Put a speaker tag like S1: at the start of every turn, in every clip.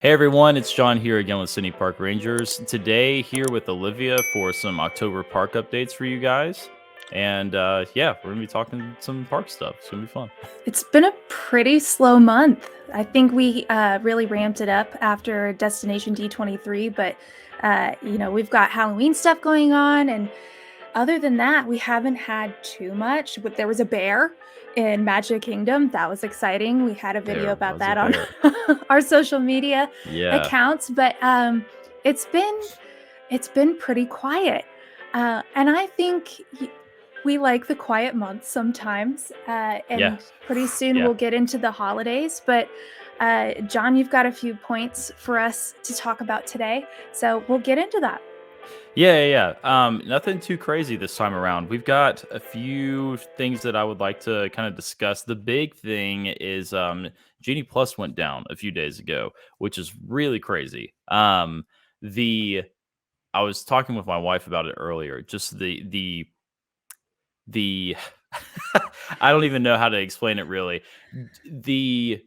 S1: Hey everyone, it's John here again with Sydney Park Rangers. Today, here with Olivia for some October park updates for you guys. And yeah, we're gonna be talking some park stuff. It's gonna be fun.
S2: It's been a pretty slow month. I think we really ramped it up after Destination D23, but we've got Halloween stuff going on, and other than that, we haven't had too much. But there was a bear in Magic Kingdom. That was exciting. We had a video
S1: There
S2: about
S1: was a
S2: that on
S1: bear.
S2: our social media
S1: Yeah,
S2: accounts, but it's been it's been pretty quiet, and I think we like the quiet months sometimes,
S1: yeah,
S2: and pretty soon
S1: yeah,
S2: we'll get into the holidays. But John, you've got a few points for us to talk about today, so we'll get into that.
S1: yeah. Nothing too crazy this time around. We've got a few things that I would like to kind of discuss. The big thing is Genie Plus went down a few days ago, which is really crazy. The I was talking with my wife about it earlier. Just the I don't even know how to explain it really. The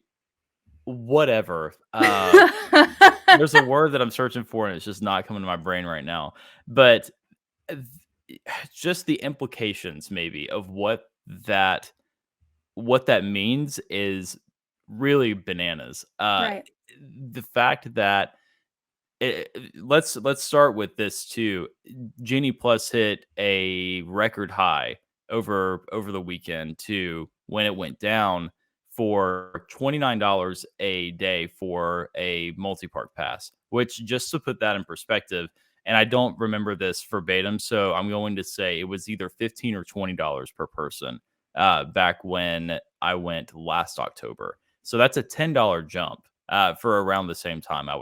S1: whatever. There's a word that I'm searching for and it's just not coming to my brain right now. But uh, just the implications maybe of that what that means is really bananas.
S2: Right.
S1: The fact that let's start with this too. Genie Plus hit a record high over the weekend too when it went down for $29 a day for a multi-park pass, which just to put that in perspective, and I don't remember this verbatim, so I'm going to say it was either 15 or $20 per person back when I went last October. So that's a $10 jump for around the same time I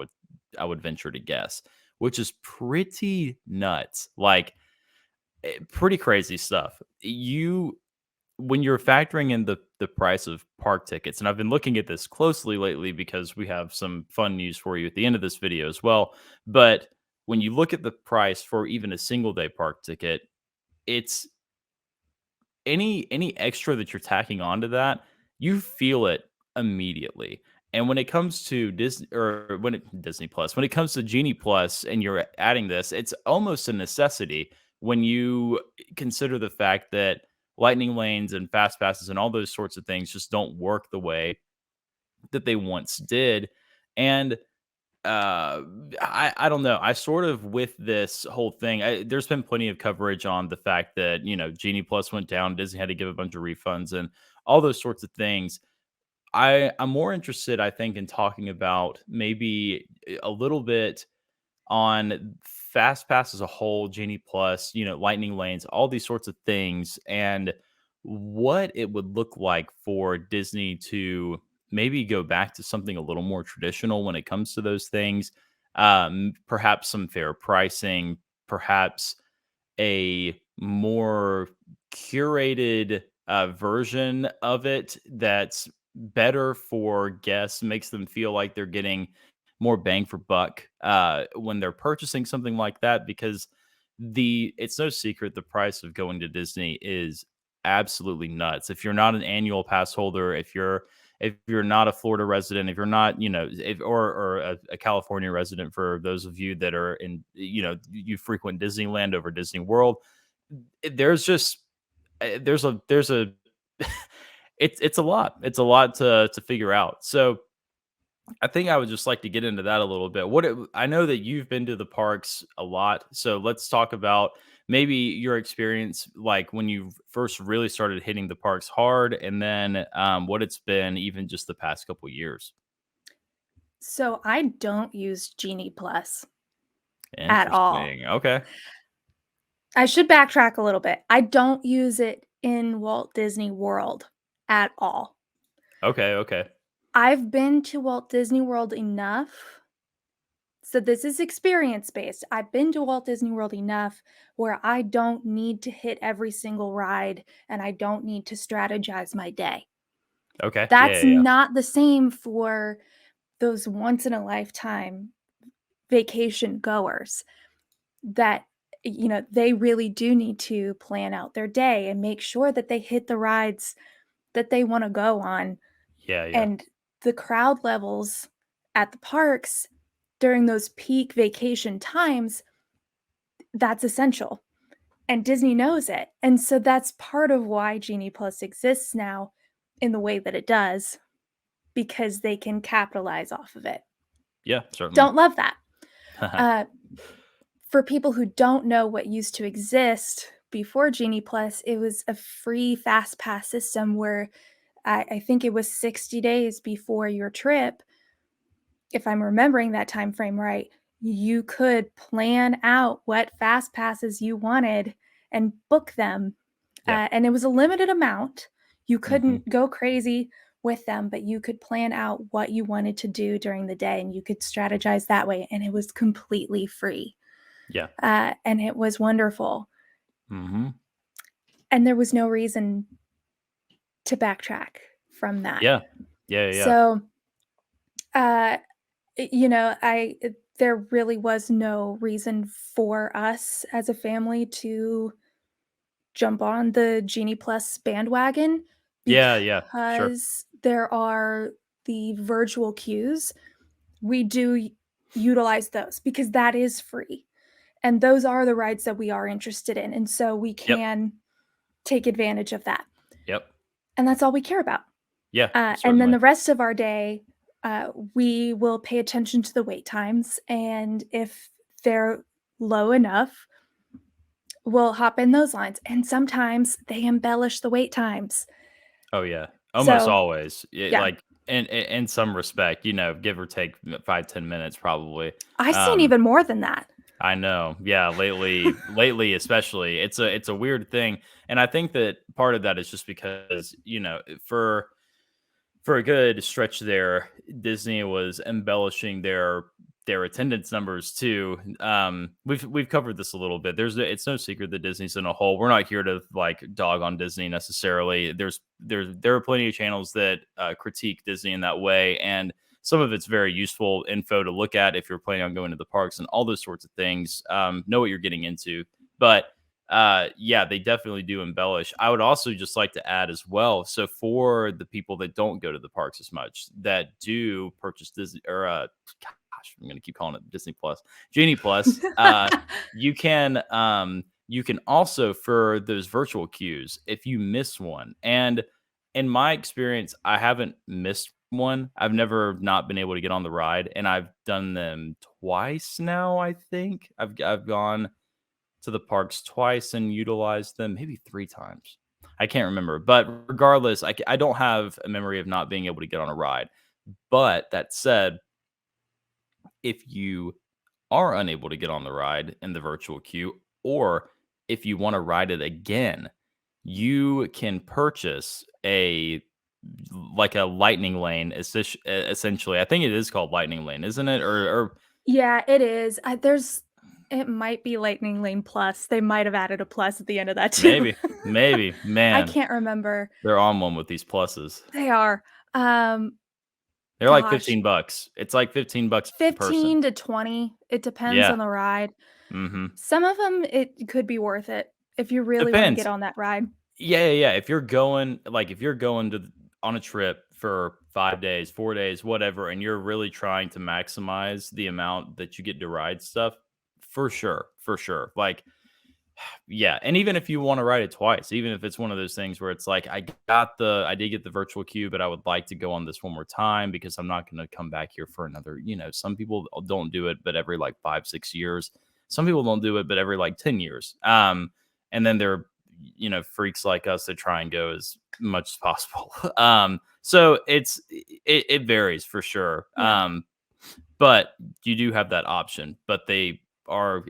S1: would venture to guess, which is pretty nuts. Like pretty crazy stuff. You when you're factoring in the price of park tickets, and I've been looking at this closely lately because we have some fun news for you at the end of this video as well. But when you look at the price for even a single day park ticket, it's any extra that you're tacking onto that, you feel it immediately. And when it comes to Disney or when it Disney Plus, when it comes to Genie Plus and you're adding this, it's almost a necessity when you consider the fact that lightning lanes and fast passes and all those sorts of things just don't work the way that they once did. And uh, I don't know. I sort of with this whole thing, there's been plenty of coverage on the fact that Genie Plus went down, Disney had to give a bunch of refunds and all those sorts of things. I'm more interested, I think, in talking about maybe a little bit on Fast Pass as a whole, Genie Plus, Lightning Lanes, all these sorts of things, and what it would look like for Disney to maybe go back to something a little more traditional when it comes to those things. Perhaps some fair pricing, perhaps a more curated version of it that's better for guests, makes them feel like they're getting more bang for buck when they're purchasing something like that. Because it's no secret the price of going to Disney is absolutely nuts. If you're not an annual pass holder, if you're not a Florida resident, if you're not, or a California resident, for those of you that are in, you frequent Disneyland over Disney World, there's just there's a it's a lot. It's a lot to figure out. So I think I would just like to get into that a little bit. I know that you've been to the parks a lot, so let's talk about maybe your experience, like when you first really started hitting the parks hard, and then what it's been even just the past couple years.
S2: So I don't use Genie Plus at all.
S1: Interesting. Okay.
S2: I should backtrack a little bit. I don't use it in Walt Disney World at all.
S1: Okay. Okay.
S2: I've been to Walt Disney World enough. So this is experience based. I've been to Walt Disney World enough where I don't need to hit every single ride and I don't need to strategize my day.
S1: Okay. Yeah.
S2: That's
S1: Yeah. Yeah.
S2: not the same for those once in a lifetime vacation goers that they really do need to plan out their day and make sure that they hit the rides that they want to go on,
S1: Yeah. Yeah.
S2: and the crowd levels. at the parks during those peak vacation times, that's essential. And Disney knows it. And so that's part of why Genie Plus exists now in the way that it does, because they can capitalize off of it.
S1: Yeah, certainly.
S2: Don't love that. Uh, for people who don't know what used to exist before Genie Plus, it was a free fast pass system where I think it was 60 days before your trip, if I'm remembering that time frame right, you could plan out what fast passes you wanted and book them.
S1: Yeah.
S2: And it was a limited amount. You
S1: Mhm.
S2: couldn't go crazy with them, but you could plan out what you wanted to do during the day and you could strategize that way. And it was completely free.
S1: Yeah.
S2: And it was wonderful.
S1: Mhm.
S2: And there was no reason to backtrack from that.
S1: Yeah. Yeah, yeah, yeah.
S2: So, uh, there really was no reason for us as a family to jump on the Genie Plus bandwagon
S1: Yeah, yeah, sure.
S2: because there are the virtual queues. We do utilize those because that is free, and those are the rides that we are interested in, and so we
S1: Yep,
S2: can take advantage of that,
S1: yep.
S2: and that's all we care about.
S1: Yeah,
S2: And then
S1: certainly.
S2: the rest of our day, we will pay attention to the wait times, and if they're low enough, we'll hop in those lines. And sometimes they embellish the wait times.
S1: Oh, yeah. Almost
S2: So,
S1: always.
S2: yeah,
S1: Like, in some respect, give or take 5, 10 minutes probably.
S2: I've seen
S1: Um,
S2: even more than that.
S1: I know. Yeah, lately especially, it's a weird thing, and I think that part of that is just because, for a good stretch there, Disney was embellishing their attendance numbers too. We've covered this a little bit. It's no secret that Disney's in a hole. We're not here to like dog on Disney necessarily. There are plenty of channels that critique Disney in that way, and some of it's very useful info to look at if you're planning on going to the parks and all those sorts of things. Know what you're getting into, but yeah, they definitely do embellish. I would also just like to add as well. So for the people that don't go to the parks as much, that do purchase Disney or gosh, I'm gonna keep calling it Disney Plus, Genie Plus. You can also for those virtual queues if you miss one. And in my experience, I haven't missed one. I've never not been able to get on the ride, and I've done them twice now. I think I've gone to the parks twice and utilized them, maybe 3 times. I can't remember, but regardless, I don't have a memory of not being able to get on a ride. But that said, if you are unable to get on the ride in the virtual queue, or if you wanna ride it again, you can purchase a lightning lane, essentially. I think it is called lightning lane, isn't it? Or
S2: Yeah, it is. It might be Lightning Lane Plus. They might have added a plus at the end of that too.
S1: maybe.
S2: I
S1: Man,
S2: can't remember.
S1: they're on one with these pluses.
S2: They are. Um,
S1: They're like
S2: Gosh,
S1: 15 bucks. It's like 15 bucks a person.
S2: 15 to 20. It depends
S1: Yeah.
S2: on the ride.
S1: Mhm.
S2: Some of them, it could be worth it if you really wanna get
S1: Depends.
S2: on that ride.
S1: Yeah, yeah, yeah. If you're going on a trip for 5 days, 4 days, whatever, and you're really trying to maximize the amount that you get to ride stuff, for sure, for sure. Like, yeah, and even if you wanna ride it twice, even if it's one of those things where it's like, I did get the virtual queue, but I would like to go on this one more time because I'm not gonna come back here for another some people don't do it, but every, like, 5, 6 years. Some people don't do it, but every, like, 10 years. And then there are, freaks like us that try and go as much as possible. So it varies for sure.
S2: Yeah.
S1: But you do have that option, but they are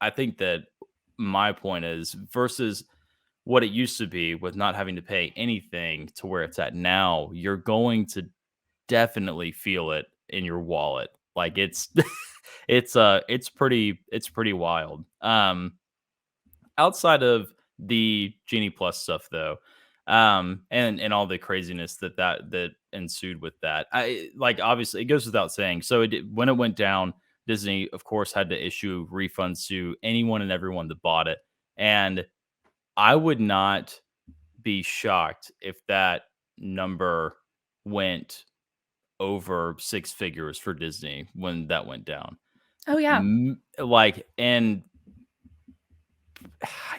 S1: I think that my point is versus what it used to be with not having to pay anything to where it's at now, you're going to definitely feel it in your wallet. Like it's it's pretty wild. Outside of the Genie Plus stuff though, and all the craziness that ensued with that. I like obviously it goes without saying. So when it went down, Disney of course had to issue refunds to anyone and everyone that bought it. And I would not be shocked if that number went over six figures for Disney when that went down.
S2: Oh, yeah.
S1: Like, and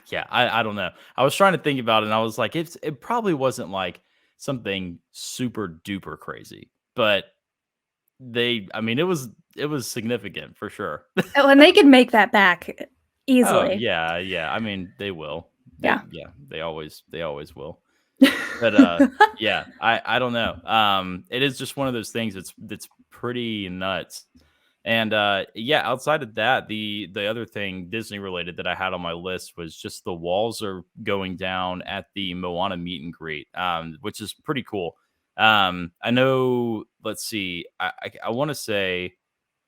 S1: yeah, I don't know. I was trying to think about it, and I was like, it probably wasn't like something super duper crazy, but I mean, it was significant for sure.
S2: Oh, and they can make that back
S1: Oh
S2: easily.
S1: yeah, yeah. I mean, they will.
S2: Yeah.
S1: They always will. But yeah, I don't know. It is just one of those things that's pretty nuts. And yeah, outside of that, the other thing Disney related that I had on my list was just the walls are going down at the Moana meet and greet, which is pretty cool. I know. Let's see. I want to say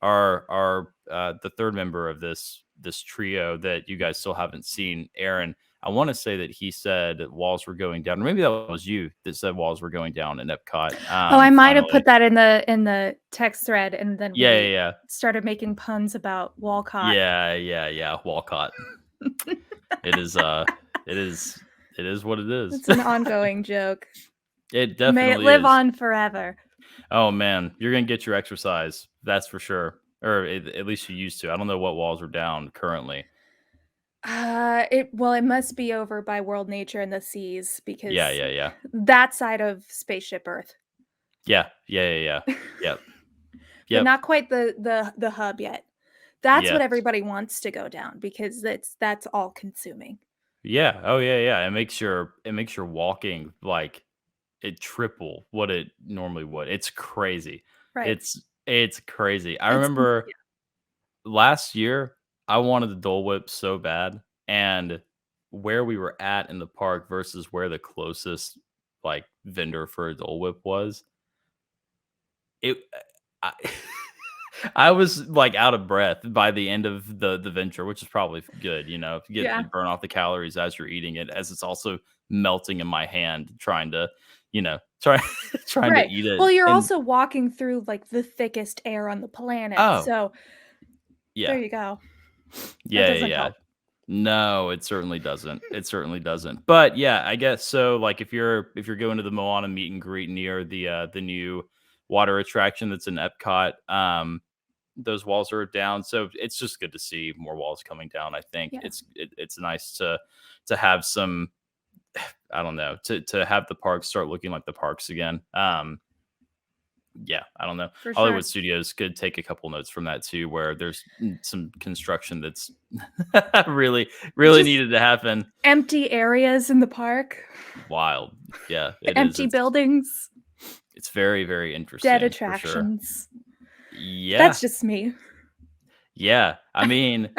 S1: our the third member of this trio that you guys still haven't seen, Aaron. I want to say that he said that walls were going down. Or maybe that was you that said walls were going down in Epcot.
S2: Oh, I might have
S1: Finally.
S2: put that in the text thread, and then
S1: Yeah, yeah,
S2: we
S1: yeah.
S2: started making puns about Walcott.
S1: Yeah, yeah, yeah. Walcott. It is it is what it is.
S2: It's an ongoing joke.
S1: It
S2: May it
S1: definitely
S2: live
S1: is.
S2: on forever.
S1: Oh man, you're gonna get your exercise. That's for sure. Or at least you used to. I don't know what walls are down currently.
S2: It must be over by World Nature and the Seas
S1: Yeah,
S2: because
S1: yeah, yeah.
S2: that side of Spaceship Earth,
S1: Yeah, yeah, yeah, yeah. Yep.
S2: but
S1: Yep.
S2: not quite the hub yet. That's what
S1: Yes.
S2: everybody wants to go down because that's all consuming.
S1: Yeah. Oh yeah, yeah. It makes your walking like it triple what it normally would. It's crazy.
S2: Right.
S1: It's crazy. I
S2: It's
S1: remember last year I wanted the Dole Whip so bad, and where we were at in the park versus where the closest like vendor for a Dole Whip was, it I I was, like, out of breath by the end of the venture, which is probably good, if you get to
S2: yeah.
S1: burn off the calories as you're eating it, as it's also melting in my hand trying to, try trying to
S2: Right.
S1: eat it,
S2: Well, you're
S1: and
S2: also walking through, like, the thickest air on the planet,
S1: oh,
S2: so there
S1: yeah.
S2: you go. That
S1: Yeah, yeah,
S2: doesn't
S1: yeah.
S2: help.
S1: No, it certainly doesn't. It certainly doesn't. But, yeah, I guess so, like, if you're going to the Moana meet and greet near the new water attraction that's in Epcot, those walls are down, so it's just good to see more walls coming down. I think
S2: Yeah,
S1: it's nice to have some, I don't know, to have the parks start looking like the parks again. Yeah, I don't know.
S2: for
S1: Hollywood
S2: sure.
S1: Studios could take a couple notes from that too, where there's some construction that's really really
S2: Just
S1: needed to happen.
S2: empty areas in the park,
S1: Wild, yeah, it is.
S2: empty buildings,
S1: It's very very
S2: dead
S1: interesting for sure.
S2: attractions.
S1: Yeah,
S2: That's just me.
S1: yeah. I mean,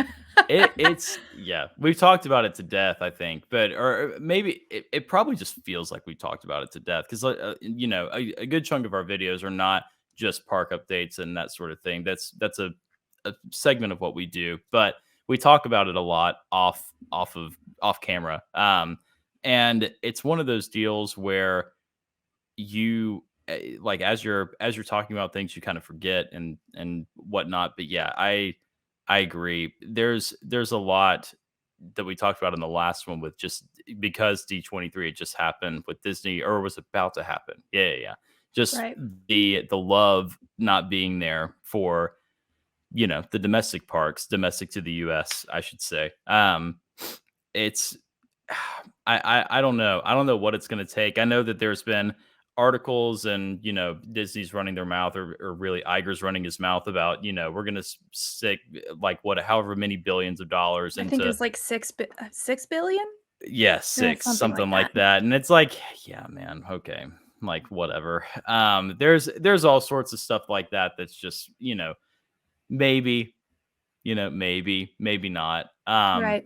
S1: it's yeah, we've talked about it to death, I think, but or maybe it probably just feels like we talked about it to death because a good chunk of our videos are not just park updates and that sort of thing. That's a segment of what we do, but we talk about it a lot off camera. And it's one of those deals where you like as you're talking about things you kind of forget and whatnot. But yeah, I agree. There's a lot that we talked about in the last one with just because D23 had just happened with Disney or was about to happen. Yeah, yeah, yeah. Just
S2: Right,
S1: the love not being there for the domestic parks, domestic to the US, I should say. It's I don't know. I don't know what it's gonna take. I know that there's been articles and Disney's running their mouth or really Iger's running his mouth about, we're gonna stick like what however many billions of dollars
S2: I think it
S1: into
S2: was like 6 billion?
S1: yeah,
S2: Yeah,
S1: six,
S2: something like
S1: something
S2: that.
S1: like that. And it's like, yeah, man, okay. Like whatever. There's all sorts of stuff like that that's just, maybe, maybe not.
S2: Right,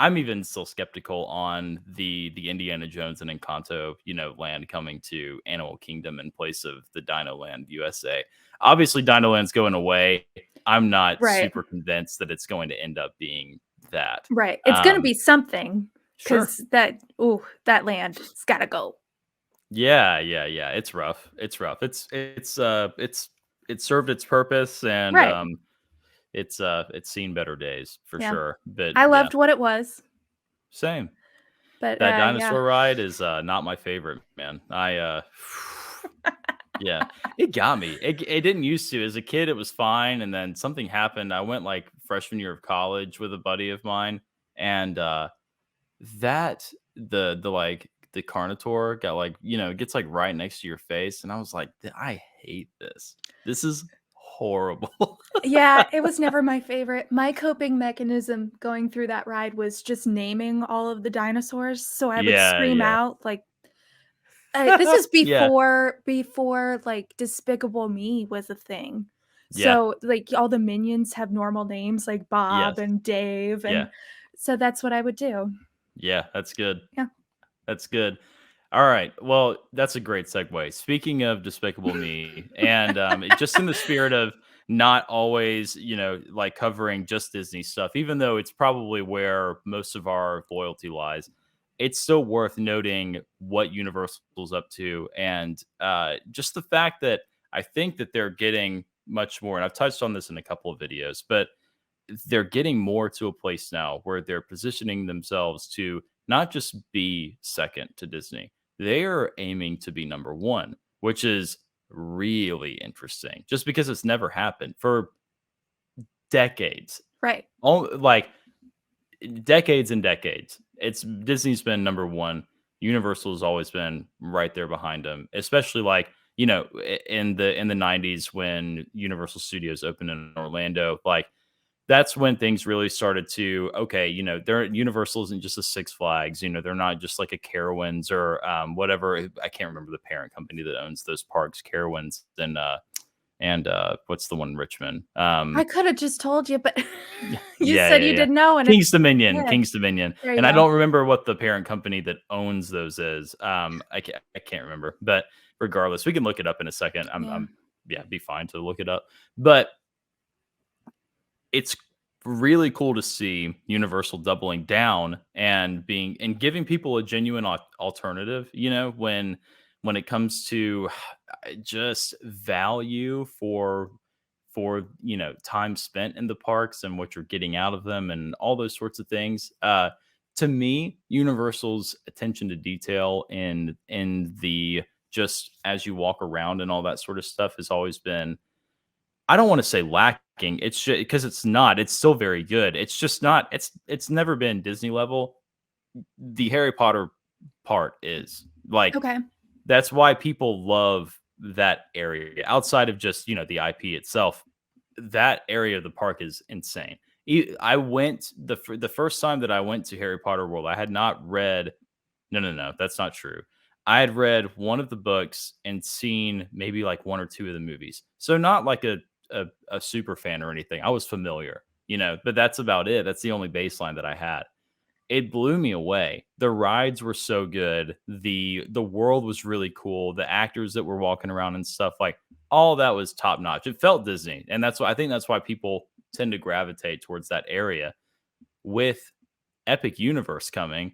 S1: I'm even still skeptical on the Indiana Jones and Encanto, land coming to Animal Kingdom in place of the Dino Land USA. Obviously, Dino Land's going away. I'm not
S2: right,
S1: super convinced that it's going to end up being that.
S2: right. It's gonna
S1: Um,
S2: be something
S1: sure.
S2: because that land's gotta go.
S1: Yeah, yeah, yeah. It's rough. It's rough. It served its purpose and
S2: Right,
S1: it's seen better days for
S2: yeah.
S1: sure. But
S2: I
S1: yeah,
S2: loved what it was,
S1: same.
S2: but,
S1: That
S2: yeah.
S1: dinosaur ride is, not my favorite, man. Yeah, it got me. It didn't used to. As a kid, it was fine, and then something happened. I went, like, freshman year of college with a buddy of mine, and, that the Carnotaur got, like, gets, like, right next to your face, and I was like, I hate this. This is horrible."
S2: Yeah, it was never my favorite. My coping mechanism going through that ride was just naming all of the dinosaurs, so I would
S1: Yeah,
S2: scream
S1: yeah.
S2: out, like, this is
S1: Yeah.
S2: before, like, Despicable Me was a thing.
S1: Yeah.
S2: So, like, all the minions have normal names like Bob
S1: Yes.
S2: and Dave,
S1: Yeah.
S2: and so that's what I would do.
S1: Yeah, that's good.
S2: Yeah.
S1: That's good. All right. Well, that's a great segue. Speaking of Despicable Me, and just in the spirit of not always, like covering just Disney stuff, even though it's probably where most of our loyalty lies, it's still worth noting what Universal's up to, and just the fact that I think that they're getting much more. And I've touched on this in a couple of videos, but they're getting more to a place now where they're positioning themselves to not just be second to Disney. They are aiming to be number one, which is really interesting just because it's never happened for decades.
S2: Right.
S1: Oh, like decades and decades. It's Disney's been number one. Universal has always been right there behind them, especially like in the 90s when Universal Studios opened in Orlando. Like that's when things really started to okay, they're Universal isn't just a Six Flags, they're not just like a Carowinds or whatever. I can't remember the parent company that owns those parks, Carowinds and what's the one in Richmond?
S2: I coulda just told you, but you
S1: Yeah,
S2: said
S1: yeah,
S2: you
S1: yeah.
S2: didn't know, and it's
S1: King's Dominion,
S2: yeah,
S1: King's Dominion,
S2: there you
S1: and I
S2: go.
S1: don't remember what the parent company that owns those is. I can't remember, but regardless, we can look it up in a second.
S2: Yeah.
S1: Yeah, be fine to look it up, but it's really cool to see Universal doubling down and giving people a genuine alternative, when it comes to just value for time spent in the parks and what you're getting out of them and all those sorts of things. To me, Universal's attention to detail in the just as you walk around and all that sort of stuff has always been, I don't want to say lacking. It's just because it's not. It's still very good. It's just not. It's never been Disney level. The Harry Potter part is like
S2: Okay.
S1: that's why people love that area outside of just the IP itself. That area of the park is insane. I went the first time that I went to Harry Potter World. I had not read. No, no, no, that's not true. I had read one of the books and seen maybe like one or two of the movies. So not like a super fan or anything. I was familiar, but that's about it. That's the only baseline that I had. It blew me away. The rides were so good. The world was really cool. The actors that were walking around and stuff, like all that was top notch. It felt Disney. And that's why I think that's why people tend to gravitate towards that area. With Epic Universe coming,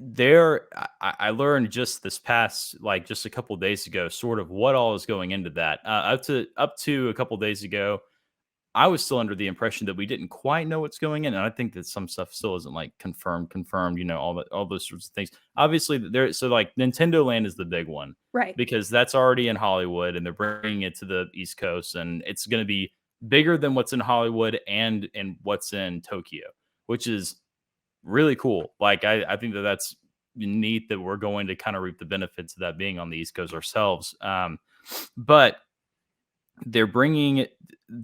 S1: there I learned just this past like just a couple days ago sort of what all is going into that. Up to a couple days ago, I was still under the impression that we didn't quite know what's going in, and I think that some stuff still isn't like confirmed, all those sorts of things. Obviously, there so like Nintendo Land is the big one
S2: Right.
S1: because that's already in Hollywood and they're bringing it to the East Coast, and it's going to be bigger than what's in Hollywood and what's in Tokyo, which is really cool. Like I think that that's neat that we're going to kind of reap the benefits of that being on the East Coast ourselves. But they're bringing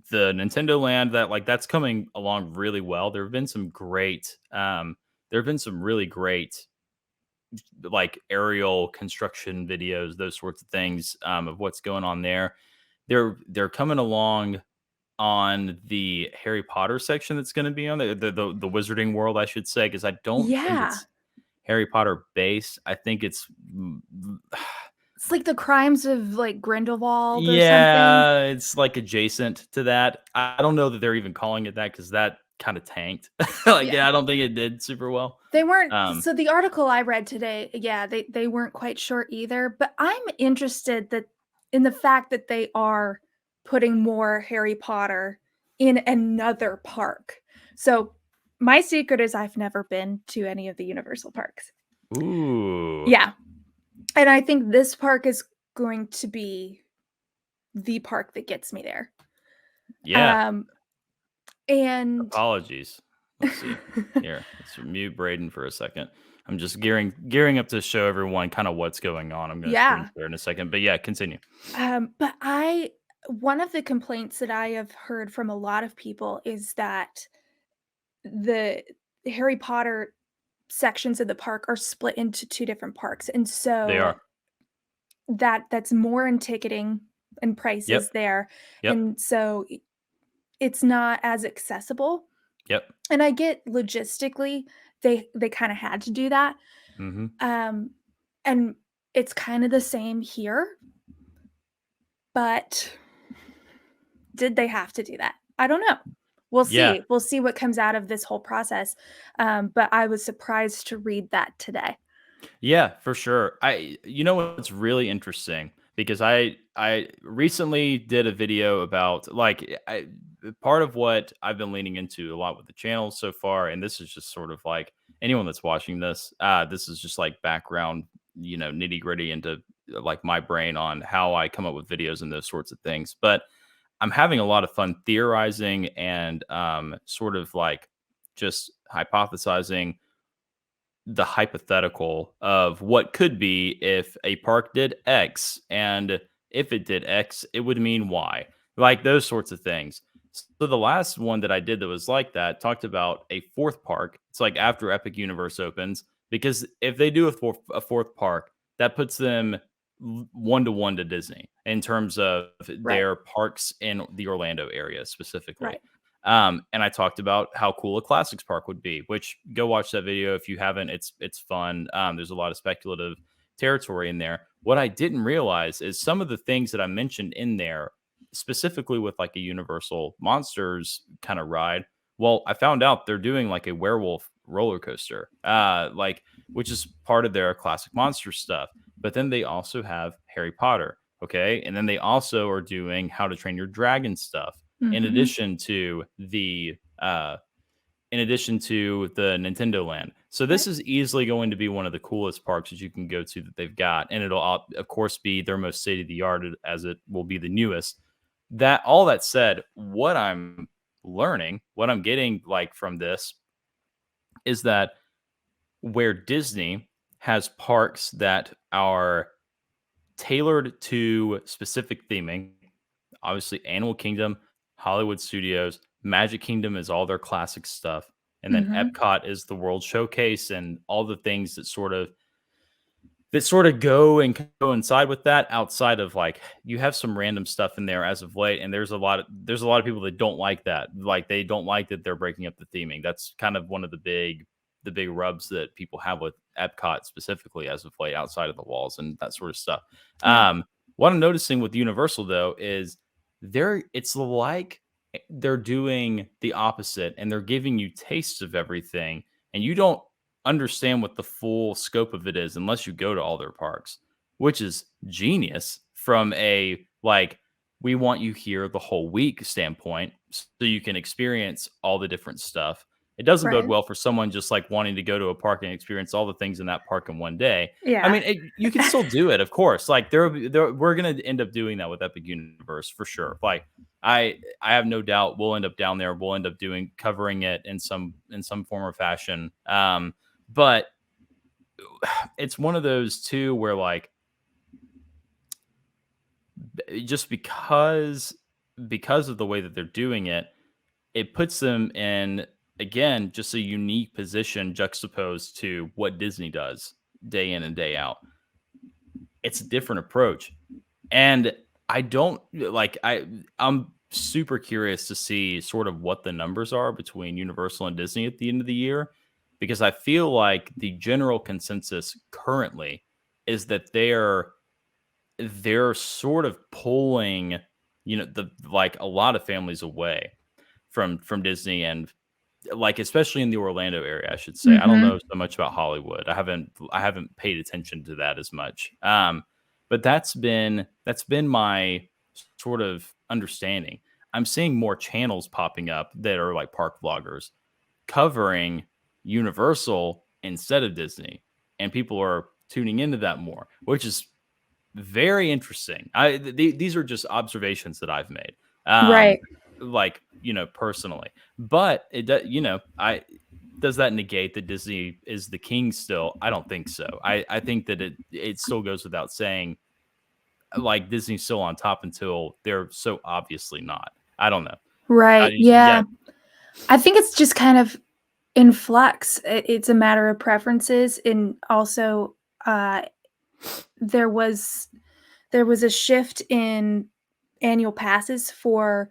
S1: the Nintendo Land that's coming along really well. There have been some really great like aerial construction videos, those sorts of things of what's going on there. They're coming along on the Harry Potter section that's going to be on the Wizarding World, I should say, because I don't think
S2: Yeah.
S1: it's Harry Potter based. I think it's
S2: It's like the crimes of, like, Grindelwald or something.
S1: yeah, it's like adjacent to that. I don't know that they're even calling it that because that kind of tanked. Like,
S2: Yeah.
S1: yeah, I don't think it did super well.
S2: They weren't
S1: Um,
S2: so the article I read today, yeah, they weren't quite sure either, but I'm interested that in the fact that they are putting more Harry Potter in another park. So, my secret is I've never been to any of the Universal parks.
S1: ooh,
S2: Yeah, and I think this park is going to be the park that gets me there.
S1: Yeah.
S2: Um, and
S1: Apologies. Let's see. Here, let's mute Braden for a second. I'm just gearing up to show everyone kind of what's going on. I'm going to screen
S2: yeah.
S1: share in a second, but yeah, continue.
S2: But one of the complaints that I have heard from a lot of people is that the Harry Potter sections of the park are split into 2 different parks, and
S1: They
S2: so
S1: are.
S2: that's more in ticketing and
S1: Yep.
S2: prices there,
S1: Yep.
S2: and so it's not as accessible,
S1: Yep.
S2: and I get logistically they kinda had to do that,
S1: Mhm.
S2: um, and it's kinda the same here, but did they have to do that? I don't know. We'll
S1: Yeah.
S2: see. We'll see what comes out of this whole process, but I was surprised to read that today.
S1: Yeah, for sure. You know what's really interesting because I recently did a video about like I part of what I've been leaning into a lot with the channel so far, and this is just sort of like anyone that's watching this, this is just like background, nitty gritty into like my brain on how I come up with videos and those sorts of things. But I'm having a lot of fun theorizing and sort of like just hypothesizing the hypothetical of what could be if a park did X, and if it did X, it would mean Y, like those sorts of things. So the last one that I did that was like that talked about a fourth park. It's like after Epic Universe opens, because if they do a fourth park, that puts them 1 to 1 to Disney in terms of
S2: Right,
S1: their parks in the Orlando area specifically.
S2: right.
S1: And I talked about how cool a classics park would be, which go watch that video if you haven't. It's fun. There's a lot of speculative territory in there. What I didn't realize is some of the things that I mentioned in there, specifically with like a Universal Monsters kind of ride. Well, I found out they're doing like a werewolf roller coaster, like which is part of their classic monster stuff. But then they also have Harry Potter, okay, and then they also are doing How to Train Your Dragon stuff in
S2: Mhm.
S1: addition to the Nintendo Land. So
S2: Right.
S1: this is easily going to be one of the coolest parks that you can go to that they've got, and it'll of course be their most state of the art as it will be the newest. That all that said, what I'm learning, what I'm getting like from this is that where Disney has parks that are tailored to specific theming. Obviously, Animal Kingdom, Hollywood Studios, Magic Kingdom is all their classic stuff. And then
S2: Mhm.
S1: Epcot is the World Showcase and all the things that sort of go and coincide with that outside of like you have some random stuff in there as of late, and there's a lot of people that don't like that, like they don't like that they're breaking up the theming. That's kind of one of the big rubs that people have with Epcot specifically as of late, outside of the walls and that sort of stuff.
S2: Yeah.
S1: What I'm noticing with Universal though is it's like they're doing the opposite, and they're giving you tastes of everything, and you don't understand what the full scope of it is unless you go to all their parks, which is genius from a like we want you here the whole week standpoint so you can experience all the different stuff. It doesn't bode
S2: Right.
S1: well for someone just like wanting to go to a park and experience all the things in that park in one day. I
S2: Yeah.
S1: mean, you can still do it, of course. Like we're gonna end up doing that with Epic Universe for sure. Like I have no doubt we'll end up down there. We'll end up covering it in some form or fashion. But it's one of those too where like just because of the way that they're doing it, it puts them in again just a unique position juxtaposed to what Disney does day in and day out. It's a different approach. And I don't like I'm super curious to see sort of what the numbers are between Universal and Disney at the end of the year, because I feel like the general consensus currently is that they're sort of pulling, the like a lot of families away from Disney, and like especially in the Orlando area, I should say. I don't know
S2: Mhm.
S1: so much about Hollywood. I haven't paid attention to that as much. But that's been my sort of understanding. I'm seeing more channels popping up that are like park vloggers covering Universal instead of Disney, and people are tuning into that more, which is Very interesting. These are just observations that I've made.
S2: Right.
S1: Like, personally. But it does, I does that negate that Disney is the king still? I don't think so. I think that it still goes without saying, like, Disney's still on top until they're so obviously not. I don't know.
S2: Right.
S1: Yeah.
S2: Yeah. I think it's just kind of in flux. It's a matter of preferences, and also uh, there was there was a shift in annual passes for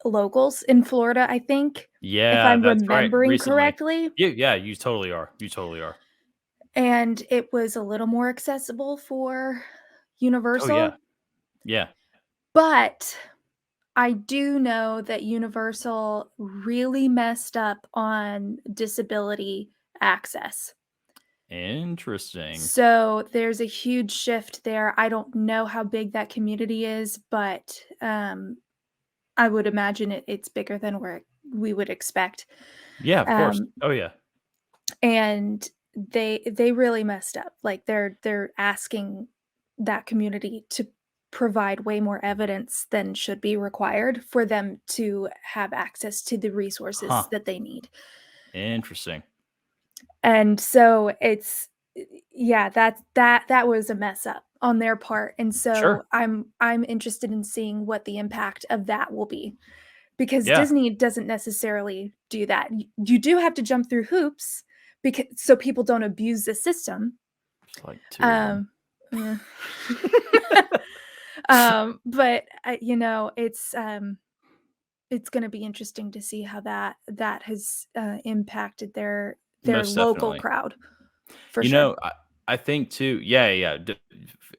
S2: locals in Florida, I think, if
S1: Yeah,
S2: I'm
S1: that's right.
S2: remembering
S1: Recently.
S2: correctly,
S1: Yeah, you totally are. You totally are.
S2: and it was a little more accessible for
S1: Oh yeah.
S2: Universal,
S1: Yeah.
S2: but I do know that Universal really messed up on disability access.
S1: Interesting.
S2: So there's a huge shift there. I don't know how big that community is, but I would imagine it's bigger than we would expect.
S1: Yeah, of course.
S2: Um,
S1: Oh yeah.
S2: and they really messed up. Like they're asking that community to provide way more evidence than should be required for them to have access to the resources
S1: Huh.
S2: that they need.
S1: Interesting.
S2: And so yeah, that was a mess up on their part. And so
S1: Sure.
S2: I'm interested in seeing what the impact of that will be, because
S1: Yeah.
S2: Disney doesn't necessarily do that. You do have to jump through hoops because so people don't abuse the system.
S1: Just like 2 of them.
S2: Um, eh. But it's going to be interesting to see how that has impacted their
S1: Most
S2: local
S1: definitely.
S2: crowd for
S1: You
S2: sure.
S1: know, I think too, yeah,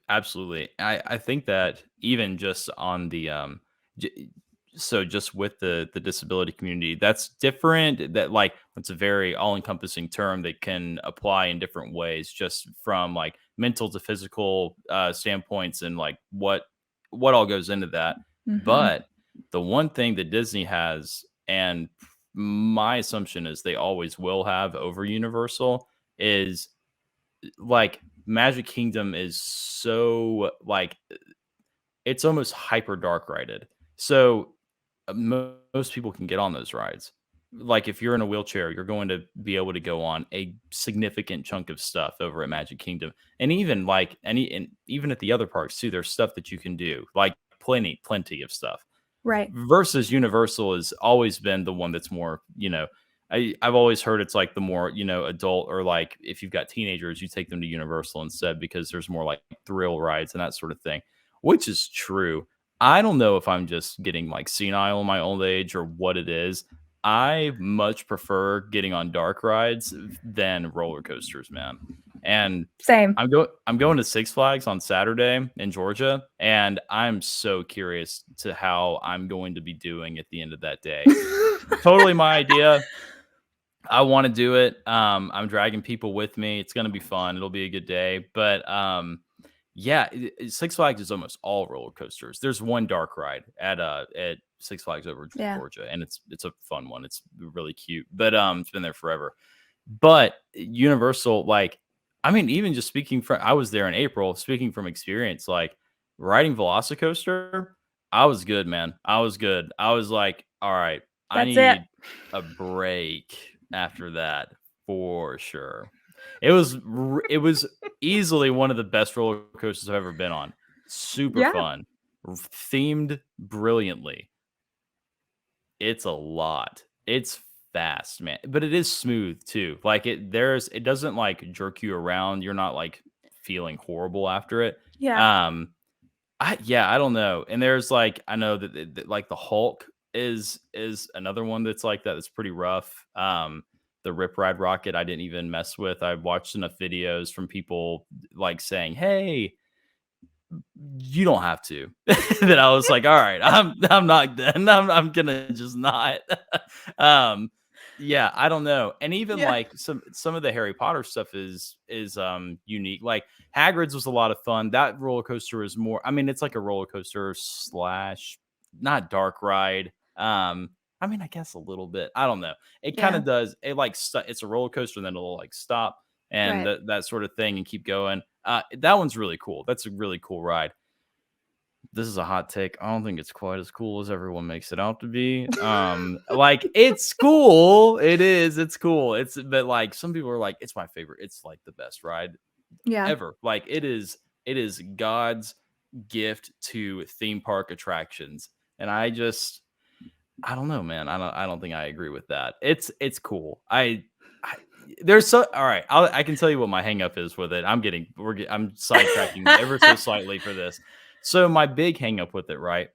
S1: absolutely. I think that even just on the, j so just with the disability community, that's different. That, like, it's a very all-encompassing term that can apply in different ways, just from, like, mental to physical, standpoints, and, like, what all goes into that.
S2: Mhm.
S1: But the one thing that Disney has, and my assumption is they always will have over Universal, is, like, Magic Kingdom is so, like, it's almost hyper dark rated. So most people can get on those rides. Like, if you're in a wheelchair, you're going to be able to go on a significant chunk of stuff over at Magic Kingdom. And even like and even at the other parks too, there's stuff that you can do. Like, plenty of stuff.
S2: Right.
S1: Versus Universal has always been the one that's more, I've always heard it's like the more, adult, or like if you've got teenagers, you take them to Universal instead because there's more like thrill rides and that sort of thing, which is true. I don't know if I'm just getting like senile in my old age or what it is. I much prefer getting on dark rides than roller coasters, man. And
S2: Same.
S1: I'm going to Six Flags on Saturday in Georgia, and I'm so curious to how I'm going to be doing at the end of that day. Totally my idea. I want to do it. I'm dragging people with me. It's going to be fun. It'll be a good day. But yeah, Six Flags is almost all roller coasters. There's one dark ride at Six Flags over
S2: Yeah.
S1: Georgia, and it's a fun one. It's really cute, but it's been there forever. But Universal, like, I mean, even just speaking from, I was there in April, speaking from experience, like, riding Velocicoaster, I was good, man. I was good. I was like, all right, I
S2: That's it.
S1: need a break after that for sure. It was easily one of the best roller coasters I've ever been on. Super
S2: Yeah.
S1: fun, themed brilliantly. It's a lot. It's fast, man, but it is smooth too. Like, it doesn't like jerk you around. You're not like feeling horrible after it.
S2: Yeah.
S1: Um, I don't know. And there's like, I know that like the Hulk is another one that's like that. That's pretty rough. The Rip Ride Rocket I didn't even mess with. I watched enough videos from people like saying, "Hey, you don't have to." That I was like, all right, I'm not done. I'm gonna just not. um, yeah, I don't know. And even
S2: Yeah.
S1: like some of the Harry Potter stuff is unique. Like, Hagrid's was a lot of fun. That roller coaster is more. I mean, it's like a roller coaster slash not dark ride. I mean, I guess a little bit. I don't know. It kind
S2: Yeah.
S1: of does. It like it's a roller coaster, and then it'll like stop and
S2: Right.
S1: that sort of thing and keep going. That one's really cool. That's a really cool ride. This is a hot take. I don't think it's quite as cool as everyone makes it out to be. Like it's cool. It is. It's cool. It's but like some people are like, it's my favorite. It's like the best ride
S2: Yeah.
S1: ever. Like it is. It is God's gift to theme park attractions, and I don't know, man. I don't think I agree with that. It's cool. I there's so all right. I can tell you what my hang up is with it. I'm sidetracking ever so slightly for this. So my big hang up with it, right?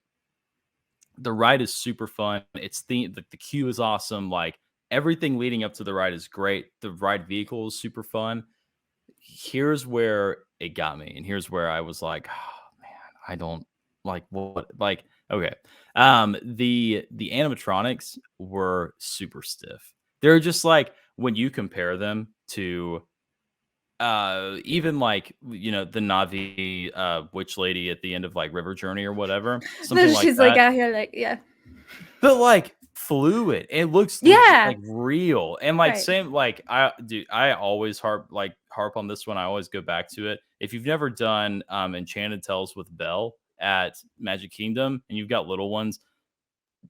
S1: The ride is super fun. The queue is awesome. Like everything leading up to the ride is great. The ride vehicle is super fun. Here's where it got me, and here's where I was like, oh, man, I don't like what like okay. The animatronics were super stiff. They're just like when you compare them to even like the Navi witch lady at the end of like River Journey or whatever, something
S2: So
S1: like
S2: she's like
S1: that.
S2: out here like, yeah.
S1: But like fluid, it looks legit,
S2: Yeah.
S1: like real, and like
S2: Right.
S1: same like I always harp on this one. I always go back to it. If you've never done Enchanted Tales with Belle at Magic Kingdom and you've got little ones,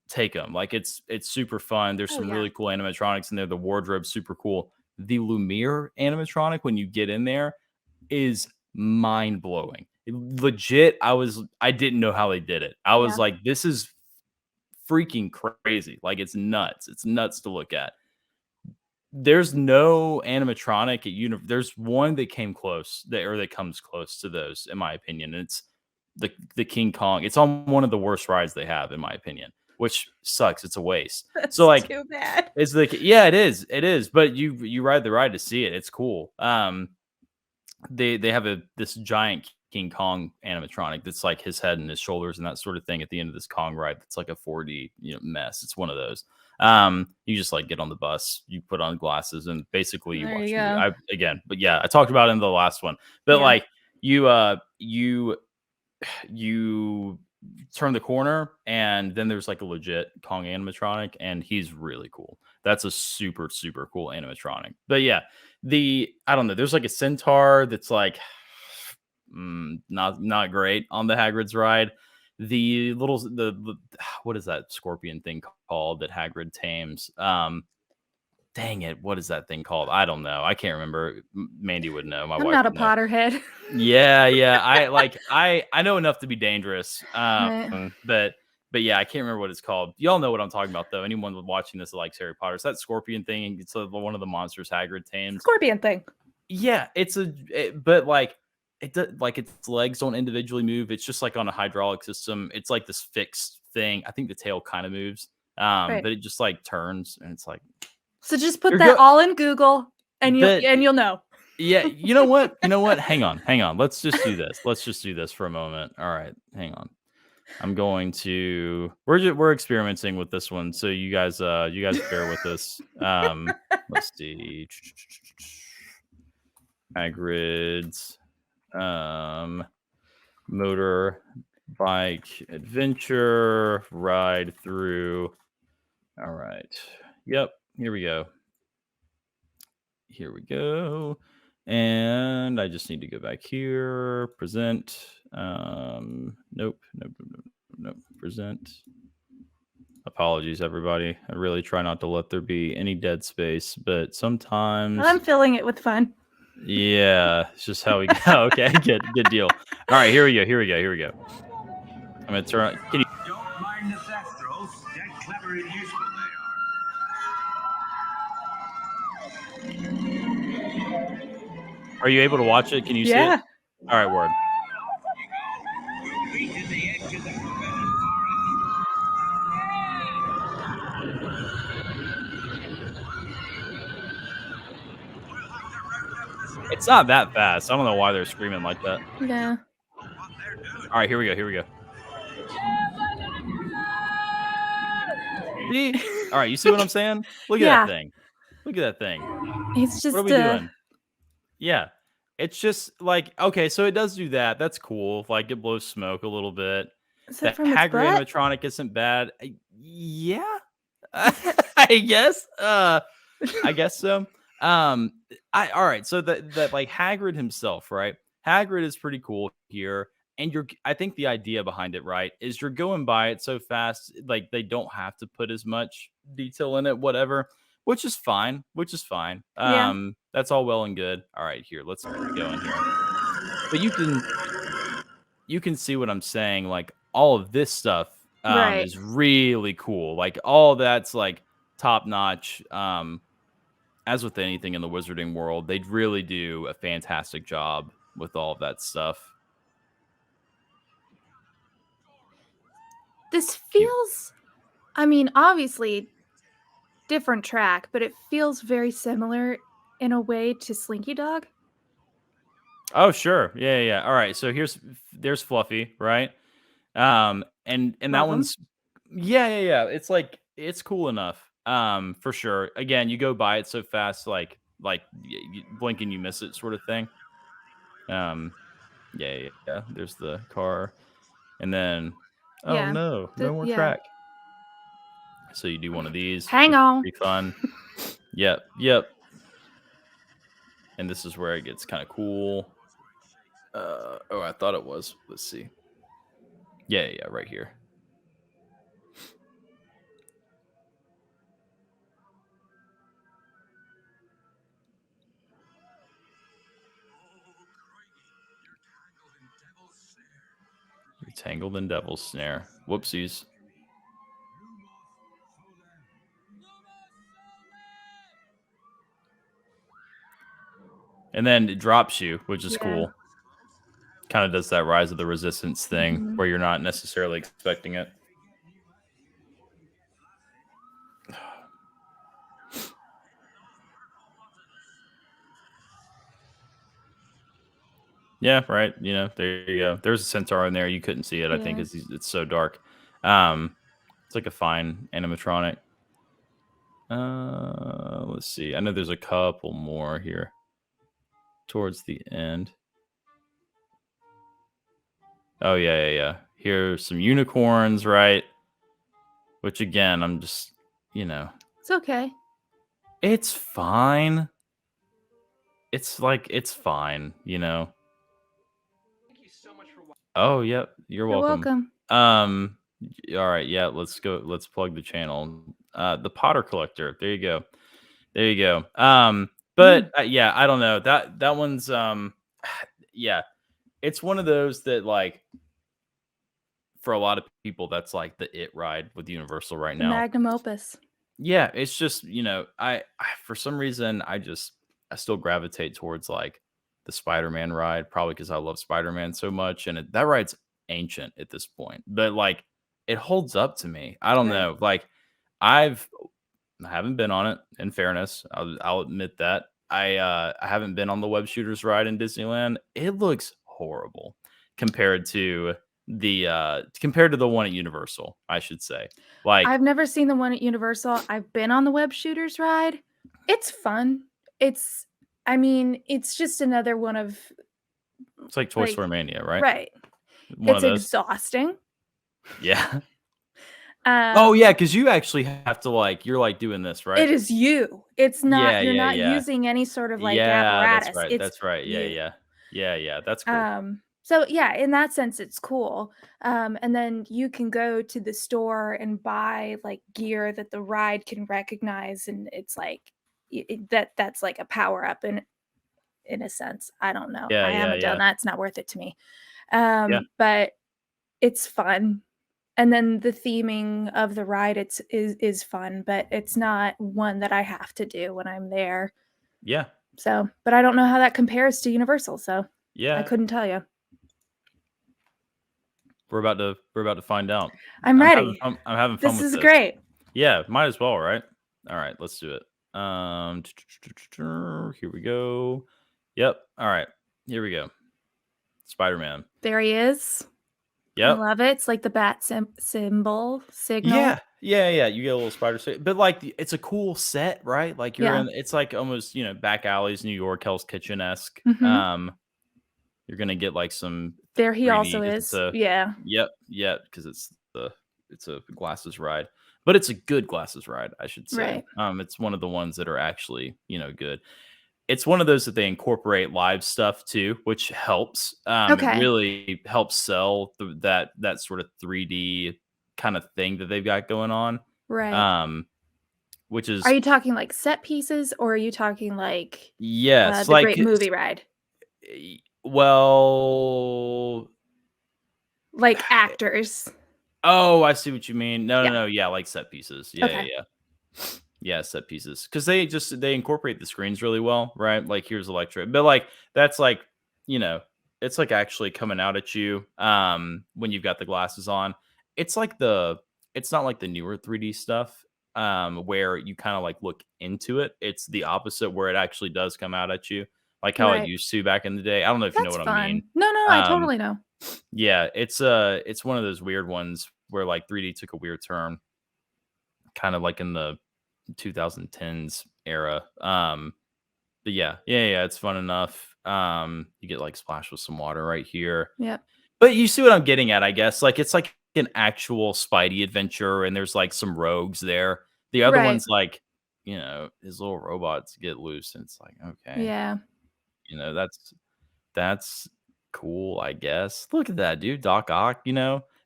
S1: take them. Like it's super fun. There's
S2: Oh
S1: some
S2: yeah.
S1: really cool animatronics in there. The wardrobe's super cool. The Lumiere animatronic when you get in there is mind blowing. Legit, I didn't know how they did it. I was
S2: Yeah.
S1: like, this is freaking crazy. Like it's nuts. It's nuts to look at. There's no animatronic at There's one that came close, that comes close to those, in my opinion. And it's the King Kong. It's on one of the worst rides they have, in my opinion, which sucks. It's a waste. So
S2: That's
S1: like,
S2: too bad.
S1: it's like, yeah, it is. It is. But you ride the ride to see it. It's cool. They have this giant King Kong animatronic that's like his head and his shoulders and that sort of thing at the end of this Kong ride. That's like a 4D mess. It's one of those. You just like get on the bus, you put on glasses, and basically you
S2: There you
S1: watch movie.
S2: go.
S1: But yeah, I talked about it in the last one. But
S2: Yeah.
S1: like you turn the corner and then there's like a legit Kong animatronic and he's really cool. That's a super super cool animatronic. But yeah, I don't know, there's like a centaur that's like not great on the Hagrid's ride. What is that scorpion thing called that Hagrid tames? Dang it, what is that thing called? I don't know. I can't remember. Mandy would know. My
S2: I'm
S1: wife
S2: not a
S1: would know.
S2: Potterhead.
S1: Yeah. I know enough to be dangerous.
S2: Right.
S1: But yeah, I can't remember what it's called. Y'all know what I'm talking about though. Anyone watching this that likes Harry Potter, it's that scorpion thing. It's one of the monsters Hagrid tames.
S2: Scorpion thing.
S1: Yeah, but like like its legs don't individually move. It's just like on a hydraulic system. It's like this fixed thing. I think the tail kind of moves.
S2: Right.
S1: But it just like turns and it's like
S2: So just put
S1: you're
S2: that
S1: good.
S2: all in Google and
S1: But
S2: you'll know.
S1: yeah, you know what? You know what? Hang on. Let's just do this. Let's just do this for a moment. All right, hang on. I'm going to we're experimenting with this one, so you guys bear with us. Let's see. Hagrid's motor bike adventure ride through. All right. Yep, here we go. Here we go. And I just need to go back here. Present. Nope. Present. Apologies, everybody. I really try not to let there be any dead space, but sometimes.
S2: I'm filling it with fun.
S1: Yeah, it's just how we go. Okay, good deal. All right, here we go. I'm gonna turn. Can you?
S3: Don't mind the Thestros. They're clever and useful
S1: Are you able to watch it? Can you see
S2: Yeah.
S1: it? All right, word.
S3: We'll meet at the edge of the forbidden forest.
S1: It's not that fast. I don't know why they're screaming like that.
S2: Yeah.
S1: All right, here we go. See? All right, you see what I'm saying? Look at
S2: Yeah.
S1: that thing. Look at that thing.
S2: It's just
S1: What are we doing? Yeah. It's just like, okay, so it does do that. That's cool. Like it blows smoke a little bit.
S2: Is
S1: The
S2: it from its
S1: Hagrid
S2: butt?
S1: animatronic isn't bad. Yeah. I guess. I guess so. All right. So that like Hagrid himself, right? Hagrid is pretty cool here. And I think the idea behind it, right, is you're going by it so fast, like they don't have to put as much detail in it, whatever, which is fine, which is fine.
S2: Yeah.
S1: That's all well and good. All right, here, let's keep going here. But you can see what I'm saying. Like all of this stuff
S2: Right.
S1: is really cool. Like all that's like top notch. As with anything in the wizarding world, they really do a fantastic job with all of that stuff.
S2: This
S1: Here.
S2: feels, I mean, obviously different track, but it feels very similar in a way to Slinky Dog.
S1: Oh, sure. Yeah, yeah, yeah. All right. So there's Fluffy, right? And that
S2: Love them.
S1: one's yeah, yeah, yeah. It's like it's cool enough. For sure. Again, you go by it so fast, like you blink and you miss it, sort of thing. Um, yeah, yeah, yeah. There's the car, and then oh
S2: Yeah.
S1: no, no more
S2: Yeah.
S1: track. So you do one of these,
S2: Hang
S1: which is
S2: on.
S1: pretty fun. Yep, yep. And this is where it gets kind of cool. Oh, I thought it was. Let's see. Yeah, yeah, right here. You're tangled in devil's snare. Whoopsies. And then it drops you, which is
S2: Yeah.
S1: cool. Kind of does that rise of the resistance thing
S2: Mhm.
S1: where you're not necessarily expecting it. Yeah, right. You know, there you go. There's a centaur in there. You couldn't see it, I think,
S2: Yeah.
S1: because it's so dark. Um, it's like a fine animatronic. Let's see. I know there's a couple more here towards the end. Oh yeah, yeah, yeah. Here's some unicorns, right? Which again, I'm just, you know,
S2: It's okay.
S1: it's fine. It's like it's fine, you know. Oh, yep. You're
S2: You're
S1: welcome.
S2: welcome.
S1: All right, yeah, let's go. Let's plug the channel. The Potter Collector. There you go. There you go.
S2: Mm.
S1: But yeah, I don't know. That one's yeah, it's one of those that like for a lot of people that's like the it ride with Universal right
S2: The
S1: now.
S2: magnum opus.
S1: Yeah, it's just, I for some reason I still gravitate towards like the Spider-Man ride, probably because I love Spider-Man so much, and that ride's ancient at this point, but like it holds up to me. I don't
S2: Right.
S1: know, like I've I haven't been on it. In fairness, I'll admit that I haven't been on the Web Shooters ride in Disneyland. It looks horrible compared to the one at Universal, I should say. Like
S2: I've never seen the one at Universal. I've been on the Web Shooters ride. It's fun. It's I mean, it's just another one of
S1: it's like Toy
S2: like
S1: Story Mania, right?
S2: right.
S1: One of
S2: It's
S1: those.
S2: exhausting.
S1: Yeah. Oh yeah,
S2: Um,
S1: because you actually have to like you're like doing this, right?
S2: it is you. It's not
S1: Yeah,
S2: you're
S1: yeah,
S2: not
S1: yeah.
S2: using any sort of like
S1: Yeah, that's
S2: apparatus.
S1: right.
S2: It's
S1: That's right. Yeah,
S2: you.
S1: yeah. Yeah, yeah. That's cool.
S2: So yeah, in that sense, it's cool. And then you can go to the store and buy like gear that the ride can recognize, and it's like that's like a power up in a sense. I don't know.
S1: Yeah,
S2: I
S1: yeah,
S2: haven't done
S1: yeah.
S2: that. It's not worth it to me.
S1: Yeah.
S2: But it's fun. And then the theming of the ride is fun, but it's not one that I have to do when I'm there.
S1: Yeah.
S2: So, but I don't know how that compares to Universal, so I
S1: Yeah.
S2: couldn't tell you.
S1: We're about to find out.
S2: I'm ready.
S1: I'm having fun
S2: This
S1: with
S2: is
S1: this.
S2: great.
S1: Yeah, might as well, right? All right, let's do it. Here we go. Yep. All right. Here we go. Spider-Man.
S2: There he is. I
S1: Yep.
S2: love it. It's like the bat symbol, signal.
S1: Yeah. Yeah, yeah. You get a little spider suit. But like it's a cool set, right? Like
S2: Yeah.
S1: it's like almost, back alleys, New York, Hell's Kitchen-esque.
S2: Mhm.
S1: You're gonna get like some
S2: There he
S1: 3D
S2: also
S1: because it's
S2: is.
S1: a
S2: Yeah.
S1: yep, yep, because it's a glasses ride. But it's a good glasses ride, I should say.
S2: Right.
S1: It's one of the ones that are actually, good. it's one of those that they incorporate live stuff too, which helps. It
S2: Okay.
S1: really helps sell that sort of 3D kind of thing that they've got going on.
S2: Right.
S1: Um, which
S2: Are
S1: is
S2: you talking like set pieces or are you talking like
S1: yes,
S2: the
S1: like
S2: Great Movie Ride?
S1: well,
S2: Like actors?
S1: oh, I see what you mean. No, no,
S2: Yeah.
S1: no. Yeah, like set pieces. Yeah, yeah,
S2: Okay.
S1: yeah. Yeah, set pieces. Because they incorporate the screens really well, right? Like here's Electra. But like that's like, you know, it's like actually coming out at you when you've got the glasses on. It's like it's not like the newer 3D stuff where you kind of like look into it. It's the opposite where it actually does come out at you, like how it
S2: Right.
S1: used to back in the day. I don't know if you know
S2: That's
S1: what I mean.
S2: fun. No, no, I
S1: Um
S2: totally know.
S1: yeah, it's one of those weird ones where like 3D took a weird turn, kind of like in the 2010s era. But yeah, yeah, yeah, it's fun enough. You get like splashed with some water right here.
S2: Yep.
S1: But you see what I'm getting at, I guess. Like it's like an actual Spidey adventure, and there's like some rogues there. The other
S2: Right.
S1: one's like, his little robots get loose, and it's like, okay,
S2: Yeah.
S1: that's cool, I guess. Look at that, dude. Doc Ock,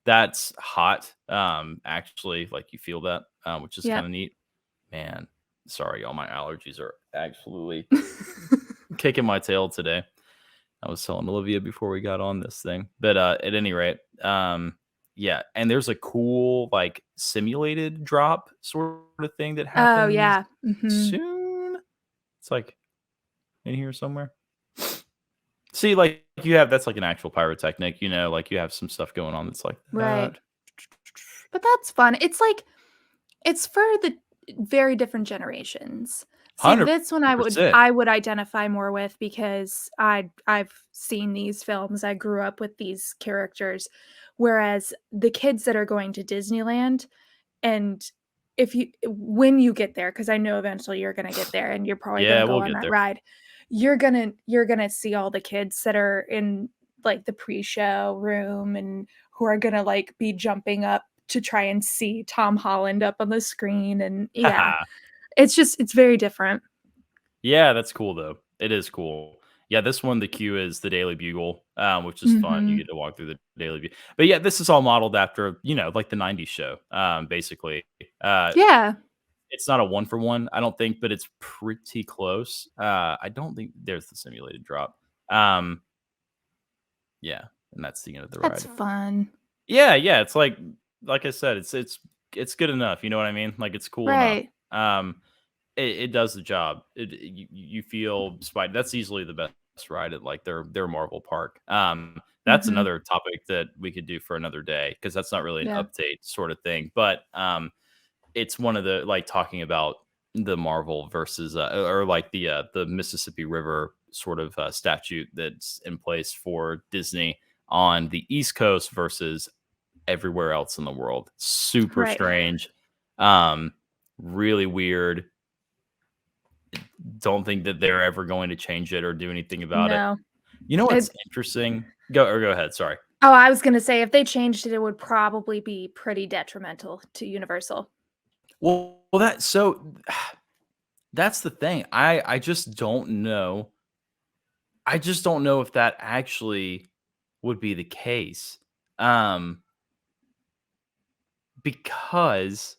S1: that's hot. Actually, like you feel that, which is kind
S2: Yep.
S1: of neat. Man, sorry, y'all. My allergies are absolutely kicking my tail today. I was telling Olivia before we got on this thing. But at any rate, yeah, and there's a cool like simulated drop sort of thing that
S2: Oh,
S1: happens
S2: yeah. Mhm.
S1: soon. It's like in here somewhere. See, like you have that's like an actual pyrotechnic, like you have some stuff going on that's like
S2: Right.
S1: that.
S2: But that's fun. It's like it's for the very different generations. See,
S1: Hundred
S2: this one
S1: percent.
S2: I would identify more with because I've seen these films. I grew up with these characters, whereas the kids that are going to Disneyland and if you when you get there, because I know eventually you're gonna get there and you're probably gonna
S1: Yeah,
S2: go
S1: we'll
S2: on
S1: get
S2: that
S1: there.
S2: ride, you're gonna see all the kids that are in, like, the pre-show room and who are gonna, like, be jumping up to try and see Tom Holland up on the screen, and yeah, it's very different.
S1: Yeah, that's cool though. It is cool. Yeah, this one, the queue is the Daily Bugle, which is fun. You
S2: Mhm.
S1: get to walk through the Daily Bugle. But yeah, this is all modeled after, like the 90s show, basically. Uh,
S2: Yeah.
S1: it's not a one for one, I don't think, but it's pretty close. I don't think there's the simulated drop. Um, yeah, and that's the end of the
S2: That's
S1: ride.
S2: fun.
S1: Yeah, yeah, it's like I said, it's good enough. You know what I mean? Like it's cool enough.
S2: Right.
S1: It does the job. You feel Spidey. That's easily the best ride at like their Marvel park. That's
S2: Mhm.
S1: another topic that we could do for another day because that's not really an
S2: Yeah.
S1: update sort of thing. But it's one of the like talking about the Marvel versus or like the Mississippi River sort of statute that's in place for Disney on the East Coast versus everywhere else in the world. Super
S2: Right.
S1: strange. Um, really weird. Don't think that they're ever going to change it or do anything about it.
S2: No.
S1: You know what's
S2: It
S1: interesting? Go ahead. Sorry.
S2: Oh, I was gonna say if they changed it, it would probably be pretty detrimental to Universal.
S1: Well, that's the thing. I just don't know. I just don't know if that actually would be the case. Um, because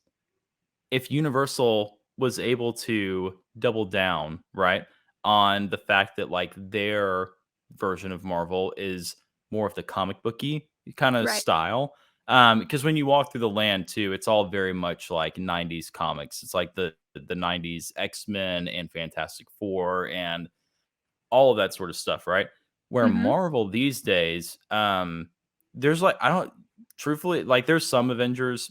S1: if Universal was able to double down, right, on the fact that like their version of Marvel is more of the comic booky kind of
S2: Right.
S1: style. Because when you walk through the land too, it's all very much like 90s comics. It's like the 90s X-Men and Fantastic Four and all of that sort of stuff, right? Where
S2: Mhm.
S1: Marvel these days, there's like I don't truthfully like there's some Avengers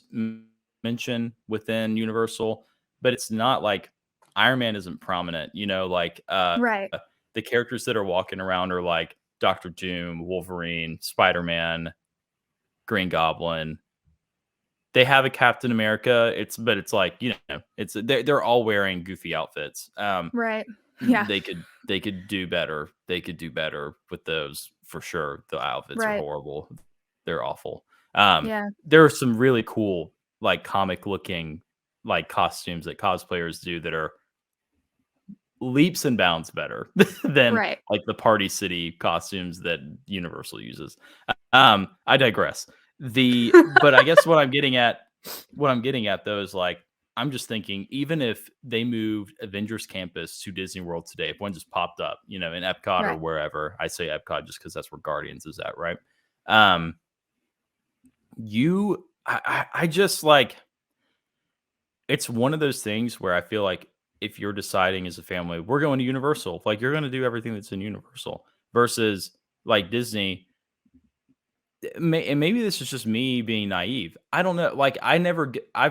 S1: mention within Universal, but it's not like Iron Man isn't prominent, like
S2: Right.
S1: the characters that are walking around are like Doctor Doom, Wolverine, Spider-Man, Green Goblin. They have a Captain America. It's like, it's they're all wearing goofy outfits.
S2: Right. Yeah.
S1: They could do better. They could do better with those for sure. The outfits are
S2: Right.
S1: horrible. They're awful.
S2: Yeah.
S1: There are some really cool, like comic looking, like costumes that cosplayers do that are leaps and bounds better than
S2: Right.
S1: like the Party City costumes that Universal uses. I digress. But I guess what I'm getting at though is like I'm just thinking even if they moved Avengers Campus to Disney World today, if one just popped up, in Epcot or
S2: Right.
S1: wherever, I say Epcot just because that's where Guardians is at, right? Um, I just like it's one of those things where I feel like if you're deciding as a family, we're going to Universal, like you're going to do everything that's in Universal versus like Disney. And maybe this is just me being naive. I don't know. Like I've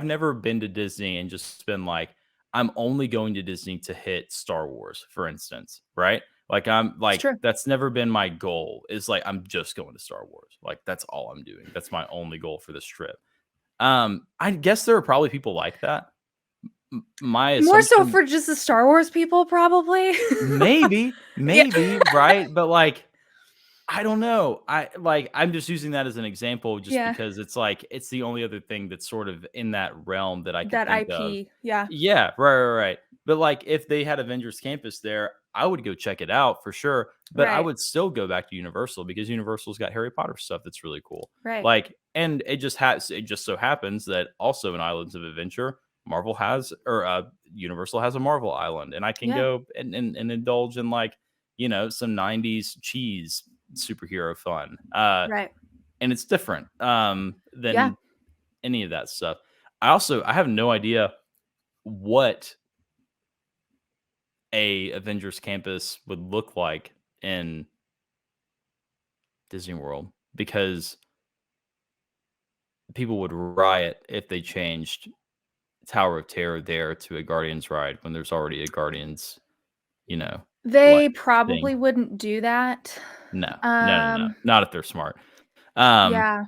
S1: never been to Disney and just been like, I'm only going to Disney to hit Star Wars, for instance, right? Like I'm
S2: It's
S1: like
S2: true.
S1: that's never been my goal. Is like I'm just going to Star Wars. Like that's all I'm doing. That's my only goal for this trip. I guess there are probably people like that. My
S2: More so
S1: assumption,
S2: for just the Star Wars people, probably. Yeah.
S1: maybe, right? But like I don't know. I'm just using that as an example just
S2: Yeah.
S1: because it's like it's the only other thing that's sort of in that realm that I could
S2: That
S1: think of.
S2: IP. Yeah.
S1: Yeah, right. But like if they had Avengers Campus there, I would go check it out for sure. But I
S2: Right.
S1: would still go back to Universal because Universal's got Harry Potter stuff that's really cool.
S2: Right.
S1: Like, and it just so happens that also in Islands of Adventure, Marvel has or Universal has a Marvel Island, and I can
S2: Yeah.
S1: go and indulge in like some 90s cheese superhero fun.
S2: Right.
S1: And it's different
S2: Yeah.
S1: than any of that stuff. I have no idea what a Avengers campus would look like in Disney World because people would riot if they changed Tower of Terror there to a Guardians ride when there's already a Guardians, you know, like
S2: They
S1: thing.
S2: probably wouldn't do that.
S1: No.
S2: Um,
S1: Not if they're smart. Um,
S2: yeah.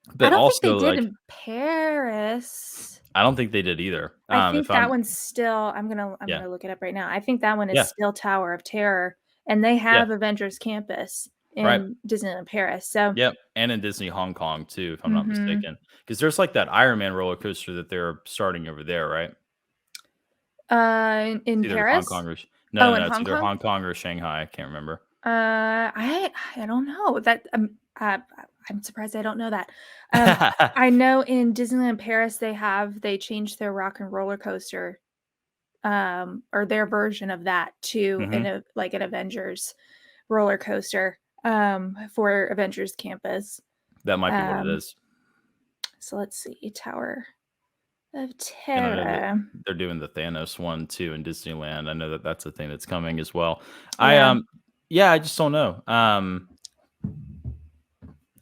S2: I
S1: but
S2: don't think they
S1: also
S2: did
S1: like
S2: in Paris.
S1: I don't think they did either.
S2: I
S1: If
S2: think that
S1: I'm
S2: one's still I'm
S1: Yeah.
S2: gonna look it up right now. I think that one is
S1: Yeah.
S2: still Tower of Terror, and they
S1: Yeah.
S2: have Avengers Campus
S1: Right.
S2: in Disneyland Paris. So,
S1: Yep, and in Disney Hong Kong too, if I'm not
S2: mhm.
S1: mistaken. Because there's like that Iron Man roller coaster that they're starting over there, right?
S2: In
S1: It's either Hong
S2: Paris?
S1: Kong or
S2: Oh, in
S1: it's
S2: Hong
S1: either
S2: Kong?
S1: Hong Kong or Shanghai, I can't remember.
S2: I don't know. I'm surprised I don't know that. I know in Disneyland Paris, they changed their rock and roller coaster, or their version of that to
S1: Mhm,
S2: like an Avengers roller coaster, for Avengers Campus.
S1: that might be what it
S2: Um,
S1: is,
S2: so let's see, Tower of
S1: and I know that
S2: Terror.
S1: they're doing the Thanos one too in Disneyland. I know that that's a thing that's coming as well. I,
S2: Yeah,
S1: yeah, I just don't know.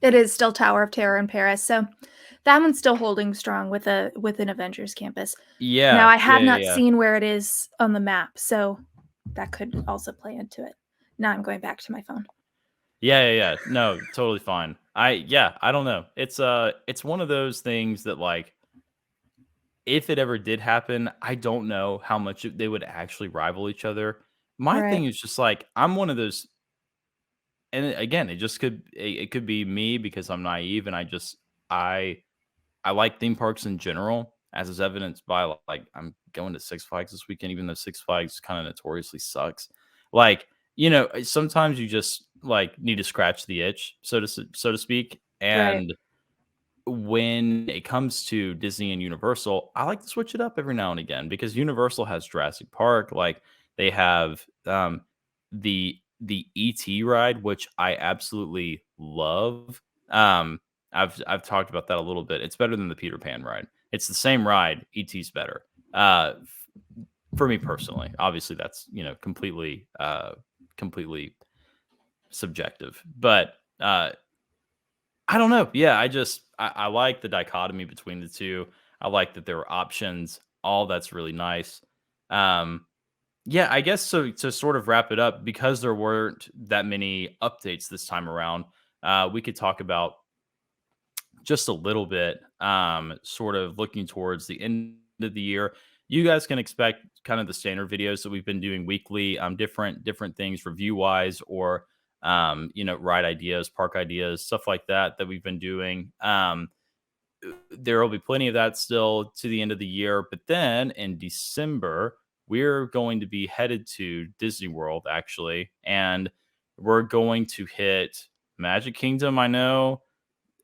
S2: it is still Tower of Terror in Paris. So that one's still holding strong with an Avengers Campus. Now, I have not
S1: Yeah.
S2: seen where it is on the map, so that could also play into it. Now I'm going back to my phone.
S1: Yeah. No, totally fine. I don't know. It's one of those things that like if it ever did happen, I don't know how much they would actually rival each other. My
S2: Right,
S1: thing is just like I'm one of those, and again, it could be me because I'm naive and I I like theme parks in general, as is evidenced by like I'm going to Six Flags this weekend, even though Six Flags kind of notoriously sucks. Like sometimes you just like need to scratch the itch, so to speak,
S2: right,
S1: and when it comes to Disney and Universal, I like to switch it up every now and again because Universal has Jurassic Park, like they have the ET ride, which I absolutely love. Um, I've talked about that a little bit. It's better than the Peter Pan ride. It's the same ride. ET's better. For me personally, obviously that's completely subjective, but I don't know. Yeah, I like the dichotomy between the two. I like that there were options. All that's really nice. Um, yeah, I guess so. To sort of wrap it up, because there weren't that many updates this time around, we could talk about just a little bit, sort of looking towards the end of the year. You guys can expect kind of the standard videos that we've been doing weekly, different things review wise or ride ideas, park ideas, stuff like that we've been doing. There will be plenty of that still to the end of the year, but then in December we're going to be headed to Disney World actually, and we're going to hit Magic Kingdom, I know,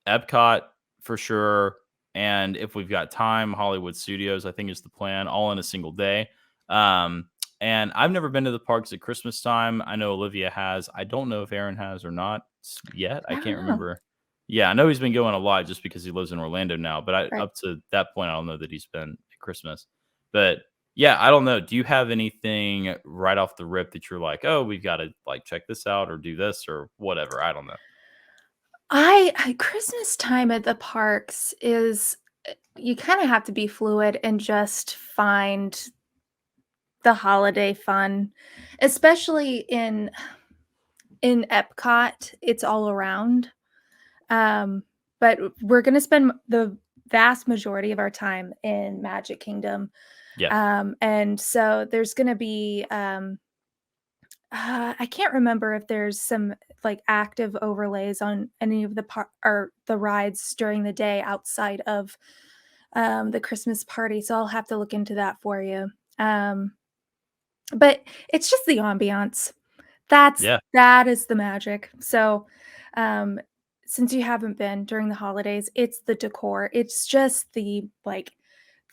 S1: Epcot for sure, and if we've got time, Hollywood Studios, I think is the plan, all in a single day. Um, and I've never been to the parks at Christmas time. I know Olivia has. I don't know if Aaron has or not yet. I
S2: I
S1: can't
S2: don't know.
S1: remember. Yeah, I know he's been going a lot just because he lives in Orlando now. But
S2: Right.
S1: up to that point, I don't know that he's been at Christmas. But yeah, I don't know. Do you have anything right off the rip that you're like, oh, we've got to like check this out or do this or whatever? I don't know.
S2: I Christmas time at the parks is you kind of have to be fluid and just find the holiday fun, especially in Epcot. It's all around. Um, but we're gonna spend the vast majority of our time in Magic Kingdom.
S1: Yeah,
S2: And so there's gonna be I can't remember if there's some like active overlays on any of the or the rides during the day outside of the Christmas party. So I'll have to look into that for you. But it's just the ambiance.
S1: yeah,
S2: That is the magic. So um since you haven't been during the holidays, it's the decor. It's just the like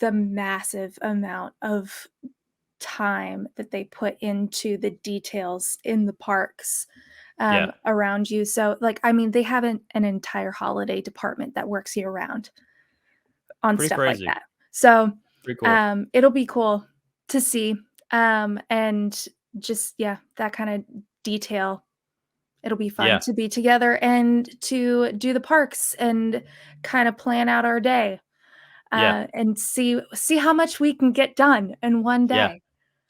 S2: the massive amount of time that they put into the details in the parks
S1: yeah.
S2: around you. So, like, I mean, they have an entire holiday department that works year round on
S1: Pretty
S2: stuff like
S1: crazy.
S2: that. So,
S1: Pretty cool.
S2: it'll be cool to see. And just, yeah, that kind of detail. It'll be fun
S1: Yeah,
S2: to be together and to do the parks and kind of plan out our day
S1: yeah,
S2: and see how much we can get done in one
S1: yeah.
S2: day.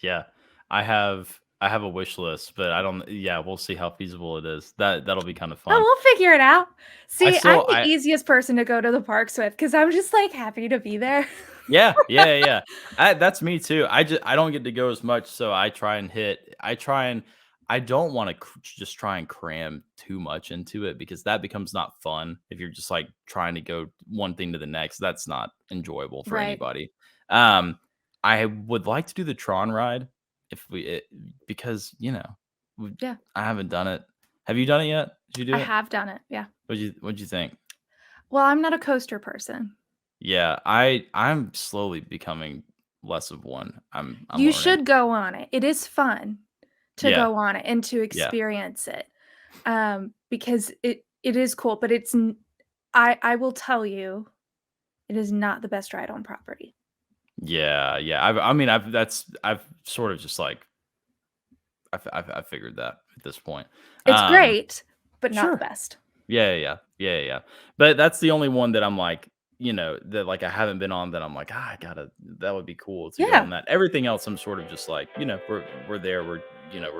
S1: Yeah. I have a wish list, but I don't yeah, we'll see how feasible it is. That'll be kind of fun.
S2: Oh, we'll figure it out.
S1: I
S2: See, I'm
S1: still
S2: the
S1: I
S2: easiest person to go to the parks with because 'cause I'm just, like, happy to be there.
S1: Yeah, yeah, yeah, yeah. That's me too. I don't get to go as much, so I try and I don't wanna just try and cram too much into it because that becomes not fun if you're just, like, trying to go one thing to the next. That's not enjoyable for
S2: Right.
S1: anybody. Um, I would like to do the Tron ride if because, we
S2: Yeah,
S1: I haven't done it. Have you done it yet? Did you
S2: I
S1: do it?
S2: have done it, yeah.
S1: What'd you think?
S2: Well, I'm not a coaster person.
S1: Yeah, I'm slowly becoming less of one. I'm
S2: You
S1: learning.
S2: should go on it. It is fun to
S1: Yeah,
S2: go on it and to
S1: yeah,
S2: experience it, because it is cool, but it's n I will tell you, it is not the best ride on property.
S1: yeah, yeah. I mean, I've sort of just like I've figured that at this point.
S2: It's
S1: Um,
S2: great, but not the
S1: sure.
S2: best.
S1: Yeah, yeah, yeah, yeah, yeah, yeah. But that's the only one that I'm like, that like I haven't been on that I'm like, I gotta. That would be cool to go on
S2: Yeah,
S1: that. Everything else, I'm sort of just like, we're there, we're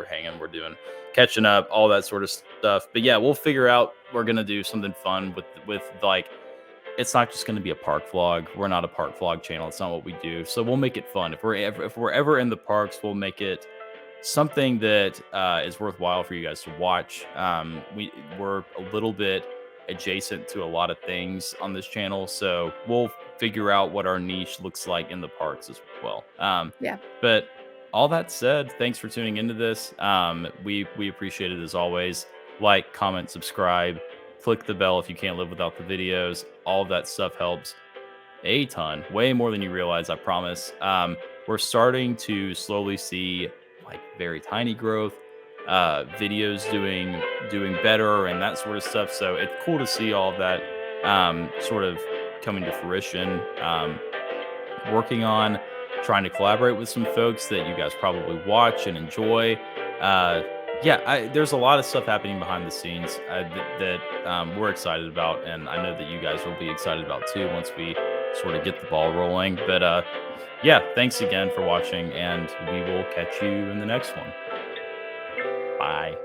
S1: hanging, we're doing catching up, all that sort of stuff. But yeah, we'll figure out. We're gonna do something fun with like it's not just going to be a park vlog. We're not a park vlog channel. It's not what we do. So we'll make it fun. If we're ever in the parks, we'll make it something that is worthwhile for you guys to watch. We're a little bit adjacent to a lot of things on this channel, so we'll figure out what our niche looks like in the parks as well.
S2: yeah.
S1: But all that said, thanks for tuning into this. We appreciate it as always. Like, comment, subscribe, click the bell if you can't live without the videos. All of that stuff helps a ton, way more than you realize, I promise. We're starting to slowly see like very tiny growth, videos doing better and that sort of stuff. So it's cool to see all of that sort of coming to fruition. Working on trying to collaborate with some folks that you guys probably watch and enjoy. Uh, yeah, there's a lot of stuff happening behind the scenes that we're excited about, and I know that you guys will be excited about too once we sort of get the ball rolling. But yeah, thanks again for watching, and we will catch you in the next one. Bye.